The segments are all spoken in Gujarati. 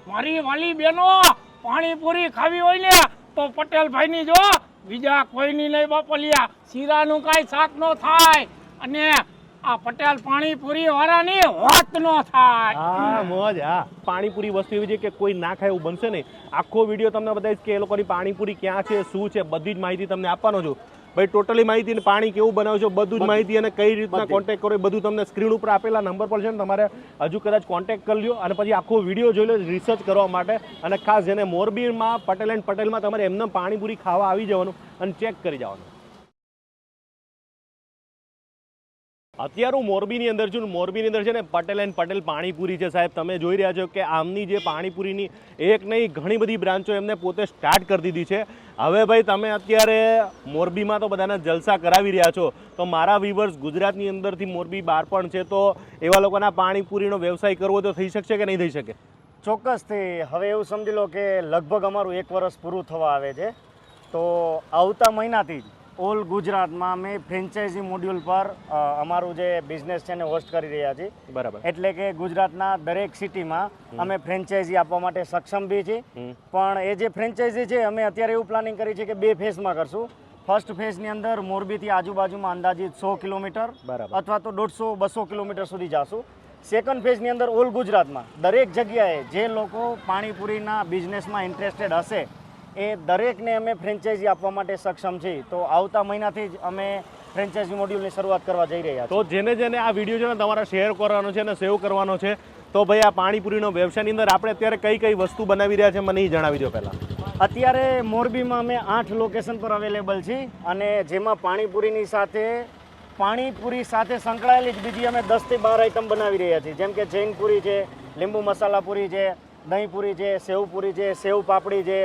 મારી વાલી બેનો પાણીપુરી ખાવી હોય ને તો પટેલ ભાઈની જો, બીજા કોઈની નહીં બાપલિયા. શીરાનું કાંઈ શાક ન થાય અને આ પટેલ પાણીપુરી વાળાની વાત ન થાય. હા મોજ. હા, પાણીપુરી વસ્તુ એવી છે કે કોઈ ના ખાય એવું બનશે નહીં. આખો વિડીયો તમને બતાવીશ કે એ લોકોની પાણીપુરી ક્યાં છે, શું છે, બધી જ માહિતી તમને આપવાનો છું. ભાઈ ટોટલી માહિતી, પાણી કેવું બનાવો છો, બધું જ માહિતી અને કઈ રીતના કોન્ટેક્ટ કરો એ બધું તમને સ્ક્રીન ઉપર આપેલા નંબર પર છે ને તમારે હજુ કદાચ કોન્ટેક્ટ કરી લ્યો અને પછી આખો વિડીયો જોઈ લો રિસર્ચ કરવા માટે. અને ખાસ જેને મોરબીમાં પટેલ એન્ડ પટેલમાં તમારે એમને પાણીપુરી ખાવા આવી જવાનું અને ચેક કરી જવાનું. અત્યારે હું મોરબીની અંદર છું. મોરબીની અંદર છે ને પટેલ એન્ડ પટેલ પાણીપુરી છે સાહેબ. તમે જોઈ રહ્યા છો કે આમની જે પાણીપુરીની એક નહીં ઘણી બધી બ્રાન્ચો એમને પોતે સ્ટાર્ટ કરી દીધી છે. હવે ભાઈ તમે અત્યારે મોરબીમાં તો બધાના જલસા કરાવી રહ્યા છો, તો મારા વ્યુઅર્સ ગુજરાતની અંદરથી મોરબી બહાર પણ છે, તો એવા લોકોના પાણીપુરીનો વ્યવસાય કરવો તો થઈ શકશે કે નહીં થઈ શકે? ચોક્કસથી. હવે એવું સમજી લો કે લગભગ અમારું 1 વર્ષ પૂરું થવા આવે છે, તો આવતા મહિનાથી જ ઓલ ગુજરાતમાં અમે ફ્રેન્ચાઇઝી મોડ્યુલ પર અમારું જે બિઝનેસ છે એને હોસ્ટ કરી રહ્યા છીએ. બરાબર. એટલે કે ગુજરાતના દરેક સિટીમાં અમે ફ્રેન્ચાઇઝી આપવા માટે સક્ષમ બી છીએ. પણ એ જે ફ્રેન્ચાઇઝી છે અમે અત્યારે એવું પ્લાનિંગ કરી છે કે 2 ફેઝમાં કરશું. ફર્સ્ટ ફેઝની અંદર મોરબીથી આજુબાજુમાં અંદાજિત 100 કિલોમીટર અથવા તો 150-200 કિલોમીટર સુધી જાશું. સેકન્ડ ફેઝની અંદર ઓલ ગુજરાતમાં દરેક જગ્યાએ જે લોકો પાણીપુરીના બિઝનેસમાં ઇન્ટરેસ્ટેડ હશે એ દરેકને અમે ફ્રેન્ચાઇઝી આપવા માટે સક્ષમ છીએ. તો આવતા મહિનાથી જ અમે ફ્રેન્ચાઇઝી મોડ્યુલની શરૂઆત કરવા જઈ રહ્યા છીએ. તો જેને આ વિડીયો છે ને તમારે શેર કરવાનો છે અને સેવ કરવાનો છે, તો ભાઈ આ પાણીપુરીનો વ્યવસાયની અંદર આપણે અત્યારે કઈ કઈ વસ્તુ બનાવી રહ્યા છે મને એ જણાવી દો પહેલાં. અત્યારે મોરબીમાં અમે 8 લોકેશન પર અવેલેબલ છીએ અને જેમાં પાણીપુરીની સાથે સંકળાયેલી જ બીજી અમે 10 થી 12 આઈટમ બનાવી રહ્યા છીએ. જેમ કે જૈન પૂરી છે, લીંબુ મસાલા પૂરી છે, દહીં પૂરી છે, સેવ પૂરી છે, સેવ પાપડી છે,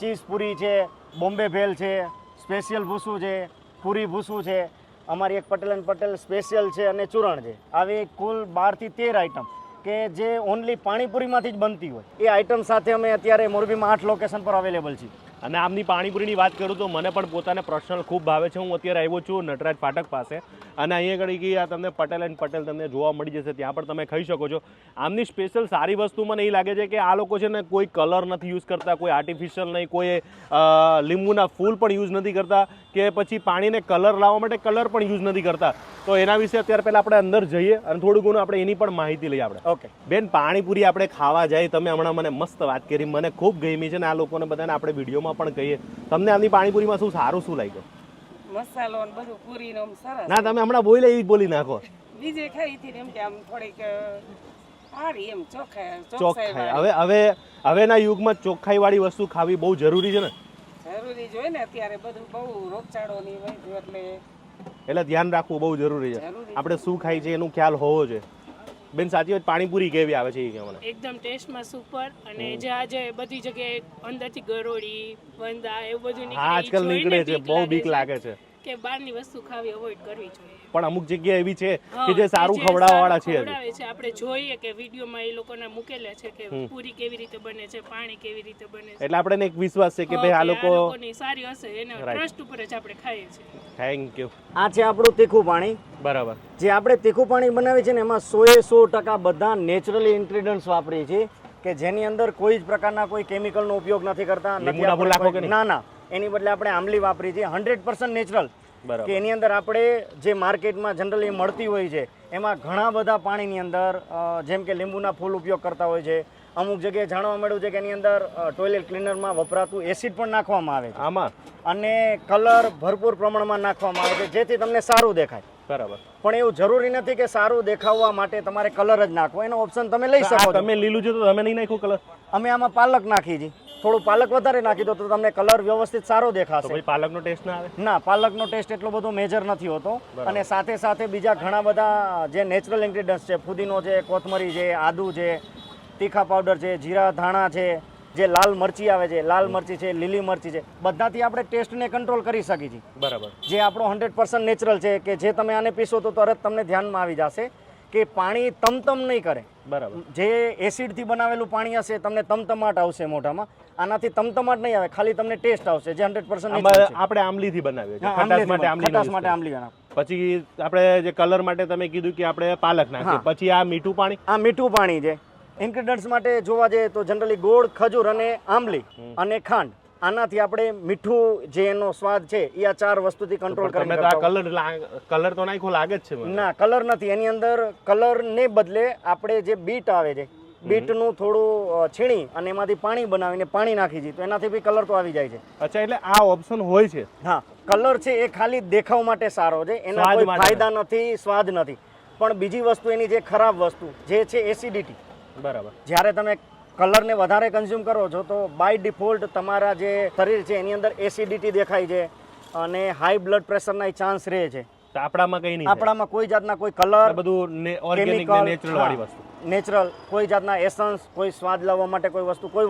ચીઝ પૂરી છે, બોમ્બે ભેલ છે, સ્પેશિયલ ભૂસું છે, પૂરી ભૂસું છે, અમારી એક પટેલ એન્ડ પટેલ સ્પેશિયલ છે અને ચૂરણ છે. આવી કુલ 12 થી 13 આઈટમ કે જે ઓનલી પાણીપુરીમાંથી જ બનતી હોય એ આઈટમ સાથે અમે અત્યારે મોરબીમાં 8 લોકેશન પર અવેલેબલ છીએ. અને આમની પાણીપુરીની વાત કરું તો મને પણ પોતાને પર્સનલ ખૂબ ભાવે છે. હું અત્યારે આવ્યો છું નટરાજ ફાટક પાસે અને અહીંયા આગળ આ તમને પટેલ એન્ડ પટેલ તમને જોવા મળી જશે, ત્યાં પણ તમે ખાઈ શકો છો. આમની સ્પેશિયલ સારી વસ્તુ મને એ લાગે છે કે આ લોકો છે ને કોઈ કલર નથી યુઝ કરતા, કોઈ આર્ટિફિશિયલ નહીં, કોઈ લીંબુના ફૂલ પણ યુઝ નથી કરતા કે પછી પાણીને કલર લાવવા માટે કલર પણ યુઝ નથી કરતા. તો એના વિશે અત્યારે પહેલાં આપણે અંદર જઈએ અને થોડું ઘણું આપણે એની પણ માહિતી લઈએ આપણે. ઓકે બેન, પાણીપુરી આપણે ખાવા જાય, તમે હમણાં મને મસ્ત વાત કરી, મને ખૂબ ગમી છે ને આ લોકોને બધાને આપણે વિડીયોમાં પણ કહીએ. તમને આની પાણીપુરીમાં શું સારું શું લાગ્યું? મસાલો ને બધું પૂરી નો સરસ. ના, તમે હમણાં બોલે એ બોલી નાખો. બીજે ખાઈ હતી એમ કે આમ થોડીક સારી એમ ચોખ્ખાઈ. હવેના યુગમાં ચોખ્ખાઈ વાળી વસ્તુ ખાવી બહુ જરૂરી છે ને. જરૂરી જ હોય ને, અત્યારે બધું બહુ રોગચાળો ની હોય એટલે ધ્યાન રાખવું બહુ જરૂરી છે. આપણે શું ખાઈ છે એનું ખ્યાલ હોવો જોઈએ. બેન સાચી વાત, પાણીપુરી કેવી આવે છે એ કે મને? એકદમ ટેસ્ટમાં સુપર. અને જે આજે બધી જગ્યાએ અંદરથી ગરોળી વંદા એવું બધું નીકળે, હા આજકાલ નીકળે છે, બહુ બીક લાગે છે કે બહારની વસ્તુ ખાવી અવોઇડ કરવી જોઈએ. પણ અમુક જગ્યા એવી છે કે જે સારું ખવડાવવા વાળા છે. આપણે જોઈએ કે વિડીયોમાં એ લોકોને મૂકેલા છે કે પૂરી કેવી રીતે બને છે, પાણી કેવી રીતે બને છે, એટલે આપણે એક વિશ્વાસ છે કે ભાઈ આ લોકોની સારી હશે, એના ટ્રસ્ટ ઉપર જ આપણે ખાઈએ છીએ. Thank you. આ છે આપણું તીખું પાણી. બરાબર. જે આપણે તીખું પાણી બનાવીએ છીએ ને એમાં 100% બધા નેચરલી ઇન્ગ્રેડિયન્ટ્સ વાપરીએ છીએ કે જેની અંદર કોઈ જ પ્રકારના કોઈ કેમિકલનો ઉપયોગ નથી કરતા. ના, એની બદલે આપણે આમલી વાપરીએ છીએ 100% નેચરલ. કે એની અંદર આપણે જે માર્કેટમાં જનરલી મળતી હોય છે એમાં ઘણા બધા પાણીની અંદર જેમ કે લીંબુના ફૂલ ઉપયોગ કરતા હોય છે. અમુક જગ્યાએ જાણવા મળ્યું છે કે એની અંદર ટોયલેટ ક્લીનરમાં વપરાતું એસિડ પણ નાખવામાં આવે છે આમાં, અને કલર ભરપૂર પ્રમાણમાં નાખવામાં આવે છે જેથી તમને સારું દેખાય. બરાબર. પણ એવું જરૂરી નથી કે સારું દેખાવવા માટે તમારે કલર જ નાખવો, એનો ઓપ્શન તમે લઈ શકો છો. તમે લીલું છે તો તમે નહીં નાખ્યું કલર? અમે આમાં પાલક નાખી છે. થોડું પાલક વધારે નાખી દો તો તમને કલર વ્યવસ્થિત સારો દેખાશે. ભાઈ પાલકનો ટેસ્ટ ના આવે? ના, પાલકનો ટેસ્ટ એટલો બધો મેજર નથી હોતો. અને સાથે સાથે બીજા ઘણા બધા જે નેચરલ ઇન્ગ્રેડિયન્ટ્સ છે, ફુદીનો છે, કોથમરી છે, આદુ છે, તીખા પાવડર છે, જીરા ધાણા છે, જે લાલ મરચી આવે છે, લાલ મરચી છે, લીલી મરચી છે, બધાથી આપણે ટેસ્ટને કંટ્રોલ કરી શકીએ છીએ. બરાબર. જે આપણો 100% નેચરલ છે કે જે તમે આને પીશો તો તરત તમને ધ્યાનમાં આવી જશે કે પાણી તમતમ નહીં કરે. બરાબર. જે એસિડથી બનાવેલું પાણી હશે તમને તમતમાટ આવશે મોઢામાં, આનાથી તમતમાટ નહીં આવે, ખાલી તમને ટેસ્ટ આવશે જે 100% આપણે આમલીથી બનાવીએ છીએ. ખટાશ માટે આમલી. પછી આપણે જે કલર માટે તમે કીધું કે આપણે પાલક નાખીએ. પછી આ મીઠું પાણી? આ મીઠું પાણી છે ઇન્ગ્રેડિયન્ટ્સ માટે જોવા જઈએ તો જનરલી ગોળ, ખજૂર અને આંબલી અને ખાંડ. આનાથી આપણે મીઠું જે એનો સ્વાદ છે એ આ 4 વસ્તુથી કંટ્રોલ તમે કરી તો આ કલર તો નાખ્યો લાગે જ છે મને. ના, કલર નથી. એની અંદર કલરને બદલે આપણે જે બીટ આવે છે, બીટનું થોડું છીણી અને એમાંથી પાણી બનાવીને પાણી નાખી દઈએ તો એનાથી બી કલર તો આવી જાય છે. અચ્છા, એટલે આ ઓપ્શન હોય છે. હા, કલર છે એ ખાલી દેખાવ માટે સારો છે, એના સ્વાદ કોઈ માટે ફાયદા નથી, સ્વાદ નથી. પણ બીજી વસ્તુ એની જે ખરાબ વસ્તુ જે છે એસિડિટી. બરાબર. જ્યારે તમે કલરને વધારે કન્ઝ્યુમ કરો છો તો બાય ડિફોલ્ટ તમારા જે શરીર છે એની અંદર એસિડિટી દેખાય છે અને હાઈ બ્લડ પ્રેશરના ચાન્સ રહે છે. તો આપણામાં કઈ નહીં. આપણામાં કોઈ જાતના કોઈ કલર, બધું ઓર્ગેનિક ને નેચરલ વાળી વસ્તુ. નેચરલ, કોઈ જાતના એસન્સ, કોઈ સ્વાદ લાવવા માટે કોઈ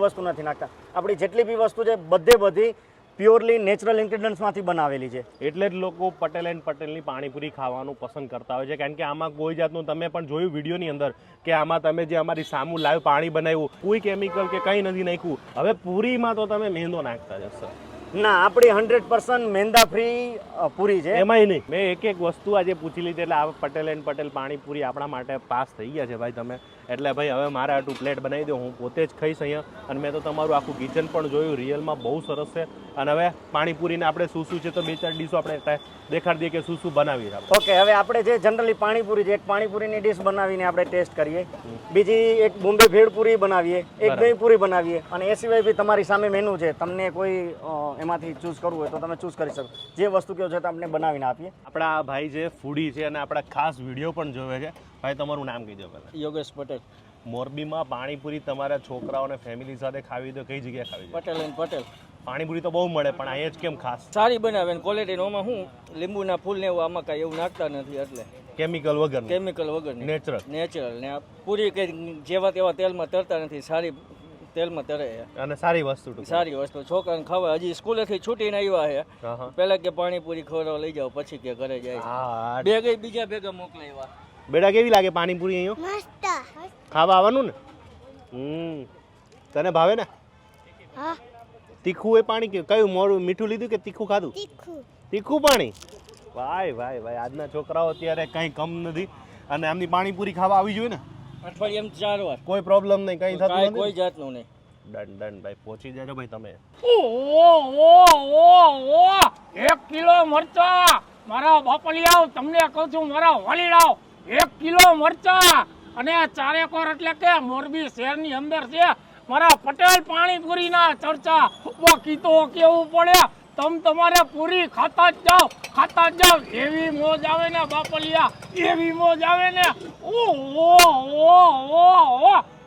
વસ્તુ નથી નાખતા. આપણી જેટલી બી વસ્તુ છે બધી પ્યોરલી નેચરલ ઇન્ગ્રેડિયન્ટ્સમાંથી બનાવેલી છે. એટલે જ લોકો પટેલ એન્ડ પટેલની પાણીપુરી ખાવાનું પસંદ કરતા હોય છે, કારણ કે આમાં કોઈ જાતનું તમે પણ જોયું વિડીયોની અંદર કે આમાં તમે જે અમારી સામું લાઈવ પાણી બનાવ્યું, કોઈ કેમિકલ કે કંઈ નથી નાખ્યું. હવે પૂરીમાં તો તમે મેંદો નાખતા જશો. ના, આપણી 100% મેંદા ફ્રી પૂરી છે. એમાંય નહીં. મેં એક વસ્તુ આજે પૂછી લીધી એટલે આ પટેલ એન્ડ પટેલ પાણીપુરી આપણા માટે પાસ થઈ ગયા છે ભાઈ તમે. એટલે ભાઈ હવે મારે આટલું પ્લેટ બનાવી દો, હું પોતે જ ખાઈશ અહીંયા. અને મેં તો તમારું આખું કિચન પણ જોયું, રિયલમાં બહુ સરસ છે. અને હવે પાણીપુરીને આપણે શું છે તો 2-4 ડીશો આપણે દેખાડી દઈએ કે શું બનાવી છે. ઓકે, હવે આપણે જે જનરલી પાણીપુરી છે, એક પાણીપુરીની ડીશ બનાવીને આપણે ટેસ્ટ કરીએ. બીજી એક બોમ્બે ભેળપુરી બનાવીએ, એક દહીં પૂરી બનાવીએ. અને એ સિવાય બી તમારી સામે મેનુ છે, તમને કોઈ એમાંથી ચૂઝ કરવું હોય તો તમે ચૂઝ કરી શકો. જે વસ્તુ કહો છો તો આપણે બનાવીને આપીએ. આપણા ભાઈ જે ફૂડી છે અને આપણા ખાસ વિડીયો પણ જોવે છે. ભાઈ તમારું નામ કહીજો પહેલા. યોગેશ પટેલ. મોરબીમાં પાણીપુરી તમારા છોકરાઓને ફેમિલી સાથે ખાવી તો કઈ જગ્યાએ ખાવી છે? પટેલ એન્ડ પટેલ. પાણીપુરી તો બહુ મળે પણ અહીંયા જ કેમ ખાસ? સારી બનાવે ને ક્વોલિટી. ઓમાં હું લીંબુના ફૂલ ને એવું આમાં કાંઈ એવું નાખતા નથી, એટલે કેમિકલ વગર. કેમિકલ વગર નેચરલ. નેચરલ. ને આ પૂરી કંઈ જેવા તેવા તેલમાં તરતા નથી, સારી તેલમાં તરે છે. અને સારી વસ્તુ ટૂંકમાં. સારી વસ્તુ છોકરાને ખાવા. હજી સ્કૂલેથી છૂટીને આવ્યા છે, હા, હા. પહેલા કે પાણીપુરી ખવડાવવા લઈ જાઓ, પછી કે ઘરે જાય. હા. બે ગઈ બીજા ભેગા મોકલાવ્યા. બેટા કેવી લાગે પાણીપુરી અહીંયા? મસ્ત. ખાવા આવવાનું ને? તને ભાવે ને? હા. તીખું એ પાણી કયું મોરું મીઠું લીધું કે તીખું ખાધું? તીખું. તીખું પાણી. ભાઈ આજના છોકરાઓ અત્યારે કંઈ કમ નથી અને આમની પાણીપુરી ખાવા આવી જોઈએ ને. અઠવાડિયામાં 4 વાર. કોઈ પ્રોબ્લેમ નહીં, કંઈ થતું કોઈ નથી. જાતનું નહીં. ડન ભાઈ, પહોંચી જાજો ભાઈ તમે. ઓહો, 1 કિલો મરચા મારા બાપલિયાઓ, તમને કહું છું મારા વાલીડાઓ, 1 કિલો મરચા અને 4 કોર એટલે કે મોરબી શહેરની અંદર છે મારા પટેલ પાણીપુરીના ચર્ચા. બાકી તો કેવું પડે, તમારે પૂરી ખાતા જ જાઓ. એવી મોજ આવે ને બાપલિયા, એવી મોજ આવે ને. ઓહો,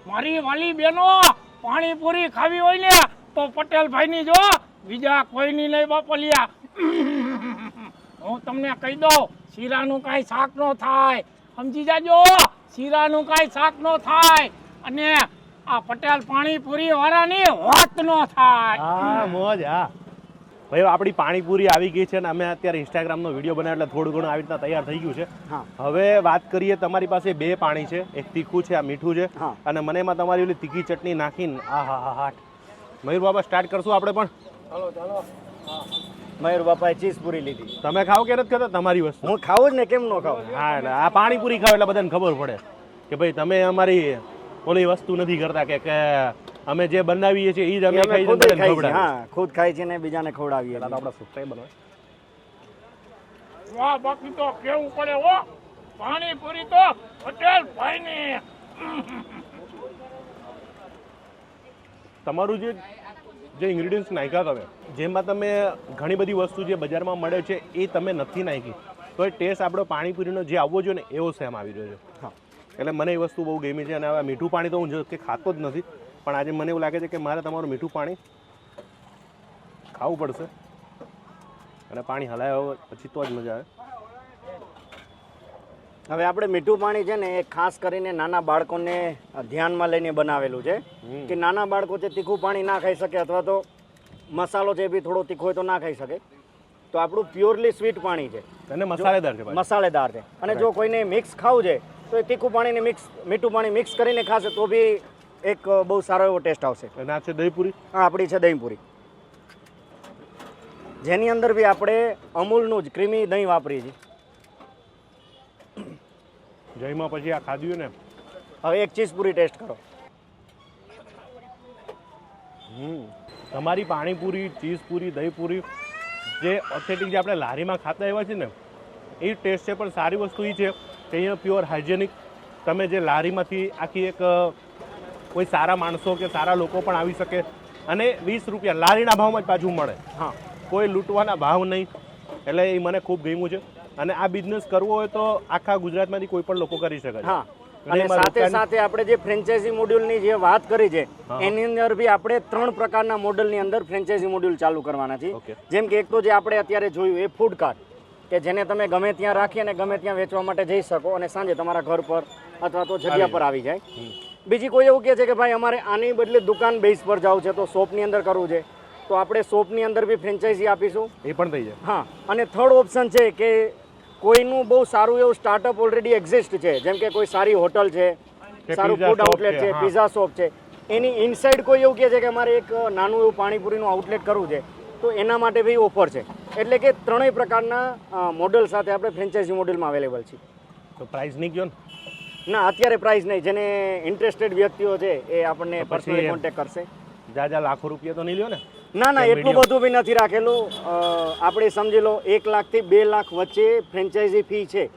મારી વાલી બહેનો, પાણીપુરી ખાવી હોય ને તો પટેલ ભાઈની જો, બીજા કોઈની નહીં બાપલિયા. હું તમને કહી દઉં, શીરાનું કાંઈ શાક ન થાય, સમજી જાજો. શીરાનું કાંઈ શાક ન થાય અને આ પટેલ પાણીપુરી વાળાની વાત ન થાય. હા, મોજ. હા ભાઈ, આપણી પાણીપુરી આવી ગઈ છે અને અમે અત્યારે ઇન્સ્ટાગ્રામનો વિડીયો બનાવ્યો એટલે થોડું ઘણું આવી રીતના તૈયાર થઈ ગયું છે. હા. હવે વાત કરીએ, તમારી પાસે 2 પાણી છે, એક તીખું છે, આ મીઠું છે. હા. અને મને એમાં તમારી ઓલી તીખી ચટણી નાખીને હા. મયુર બાબા સ્ટાર્ટ કરશું આપણે પણ? ચાલો. મયુર બાપાએ ચીઝ પૂરી લીધી. તમે ખાઓ કે નથી ખાતા? તમારી વસ્તુ. હું ખાવું જ ને, કેમ ન ખાવું? હા, એટલે આ પાણીપુરી ખાવ એટલે બધાને ખબર પડે કે ભાઈ તમે અમારી ઓલી વસ્તુ નથી કરતા કે અમે જે બનાવીએ છીએ એ જ અમે ખાઈ ખુદ બધાને ખાઈ છે. ખવડાવીએ. હા, ખુદ ખાય છે ને બીજાને ખવડાવીએ. એટલે આપણા સબસ્ક્રાઇબર હોય. વાહ, બાકી તો કેવું પડે હો, પાણીપુરી તો પટેલ ભાઈની. તમારું જે ઇન્ગ્રેડિયન્ટ્સ નાખ્યા તમે, જેમાં તમે ઘણી બધી વસ્તુ જે બજારમાં મળે છે એ તમે નથી નાખી, તો એ ટેસ્ટ આપણો પાણીપુરીનો જે આવવો જોઈએ ને એવો સેમ આવી રહ્યો છે. હા. એટલે મને એ વસ્તુ બહુ ગમી છે. અને હવે મીઠું પાણી તો હું કે ખાતો જ નથી, પણ આજે મને એવું લાગે છે કે મારે તમારું મીઠું પાણી ખાવું પડશે અને પાણી હલાવ્યા પછી તો જ મજા આવે. હવે આપણે મીઠું પાણી છે ને એ ખાસ કરીને નાના બાળકોને ધ્યાનમાં લઈને બનાવેલું છે કે નાના બાળકો છે તીખું પાણી ના ખાઈ શકે, અથવા તો મસાલો છે બી થોડો તીખો હોય તો ના ખાઈ શકે. તો આપણું પ્યોરલી સ્વીટ પાણી છે અને મસાલેદાર છે ભાઈ. મસાલેદાર છે. અને જો કોઈને મિક્સ ખાવું છે તો એ તીખું પાણીને મીઠું પાણી મિક્સ કરીને ખાશે તો બી એક બહુ સારો એવો ટેસ્ટ આવશે. અને આ છે દહીંપુરી. હા, આપણી છે દહીંપુરી, જેની અંદર બી આપણે અમૂલનું જ ક્રીમી દહીં વાપરીએ છીએ. જયમાં પછી આ ખાધું ને. હવે એક ચીઝ પૂરી ટેસ્ટ કરો. તમારી પાણીપુરી, ચીઝ પૂરી, દહીં પૂરી જે ઓથેન્ટિક જે આપણે લારીમાં ખાતા એવા છે ને એ ટેસ્ટ છે. પણ સારી વસ્તુ એ છે કે અહીંયા પ્યોર હાઇજેનિક તમે જે લારીમાંથી આખી એક કોઈ સારા માણસો કે સારા લોકો પણ આવી શકે અને 20 રૂપિયા લારીના ભાવમાં જ પાછું મળે. હા, કોઈ લૂંટવાના ભાવ નહીં. એટલે એ મને ખૂબ ગમ્યું છે. અને આ બિઝનેસ કરવો હોય તો આખા ગુજરાતમાંથી કોઈ પણ લોકો કરી શકે છે. હા, અને સાથે સાથે આપણે જે ફ્રેન્ચાઇઝી મોડ્યુલની જે વાત કરી છે એની અંદર બી આપણે 3 પ્રકારના મોડલની અંદર ફ્રેન્ચાઇઝી મોડ્યુલ ચાલુ કરવાના છે. જેમ કે એક તો જે આપણે અત્યારે જોયું એ ફૂડ કાર્ટ કે જેને તમે ગમે ત્યાં રાખી અને ગમે ત્યાં વેચવા માટે જઈ શકો અને સાંજે તમારા ઘર પર અથવા તો જગ્યા પર આવી જાય. બીજી કોઈ એવું કહે છે કે ભાઈ અમારે આની બદલે દુકાન બેઝ પર જવું છે તો શોપની અંદર કરવું છે તો આપણે શોપની અંદર બી ફ્રેન્ચાઇઝી આપીશું. એ પણ થઈ જાય. હા, અને થર્ડ ઓપ્શન છે કે કોઈનું બહુ સારું એવું સ્ટાર્ટઅપ ઓલરેડી એક્ઝિસ્ટ છે, જેમ કે કોઈ સારી હોટલ છે, સારું ફૂડ આઉટલેટ છે, પિઝા શોપ છે, એની ઇનસાઇડ કોઈ એવું કહે છે કે અમારે એક નાનું એવું પાણીપુરીનું આઉટલેટ કરવું છે તો એના માટે બી ઓફર છે. એટલે કે ત્રણેય પ્રકારના મોડલ સાથે આપણે ફ્રેન્ચાઇઝી મોડેલમાં અવેલેબલ છે. તો પ્રાઇસ નહીં કયો ને? ના, અત્યારે પ્રાઇસ નહીં. જેને ઇન્ટરેસ્ટેડ વ્યક્તિઓ છે એ આપણને પર્સનલી કોન્ટેક્ટ કરશે. જાજા લાખો રૂપિયા તો નહીં લ્યો ને? ના ના, એટલું બધું બી નથી રાખેલું. આપણે સમજી લો 1 લાખથી 2 લાખ વચ્ચે ફ્રેન્ચાઇઝી ફી છે,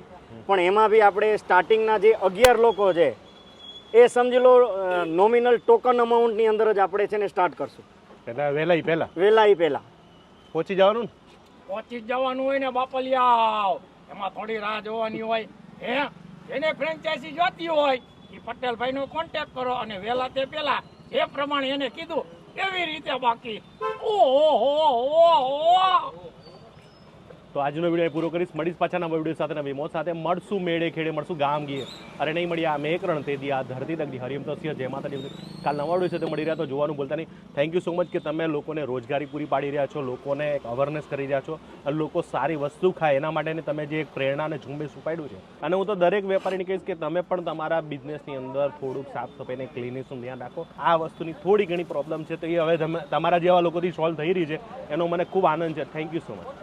પણ એમાં બી આપણે સ્ટાર્ટિંગના જે 11 લોકો છે એ સમજી લો નોમિનલ ટોકન અમાઉન્ટની અંદર જ આપણે છે ને સ્ટાર્ટ કરશું. એટલે વહેલા પહેલા પહોંચી જવાનું ને? પહોંચી જ જવાનું હોય ને બાપલિયા. એમાં થોડી રાહ જોવાની હોય. જેને ફ્રેન્ચાઇઝી જોતી હોય એ પટેલભાઈનો કોન્ટેક્ટ કરો અને વહેલા તે પહેલા જે પ્રમાણે એને કીધું એવી રીતે. બાકી ઓહો. તો આજનો વિડીયો પૂરો કરીશ. મળીશ પાછાના વિડીયો સાથે નવી મોજ સાથે. મળશું મેળે ખેડે, મળશું ગામ ગીએ. અરે નહીં મળીએ આ મેકરણ તેદી આ ધરતી તકદી હરિયમ તો સિંહ જય માતાજી. કાલ નવા વિડીયો સાથે મળી રહ્યા તો જોવાનું ભૂલતા નહીં. થેન્ક યુ સો મચ કે તમે લોકોને રોજગારી પૂરી પાડી રહ્યા છો, લોકોને એક અવેરનેસ કરી રહ્યા છો અને લોકો સારી વસ્તુ ખાય એના માટેની તમે જે એક પ્રેરણા અને ઝુંબેશ ઉપાડ્યું છે. અને હું તો દરેક વેપારીને કહીશ કે તમે પણ તમારા બિઝનેસની અંદર થોડુંક સાફ સફાઈને ક્લીનિંગનું ધ્યાન રાખો. આ વસ્તુની થોડી ઘણી પ્રોબ્લેમ છે તો એ હવે તમારા જેવા લોકોથી સોલ્વ થઈ રહી છે, એનો મને ખૂબ આનંદ છે. Thank you so much.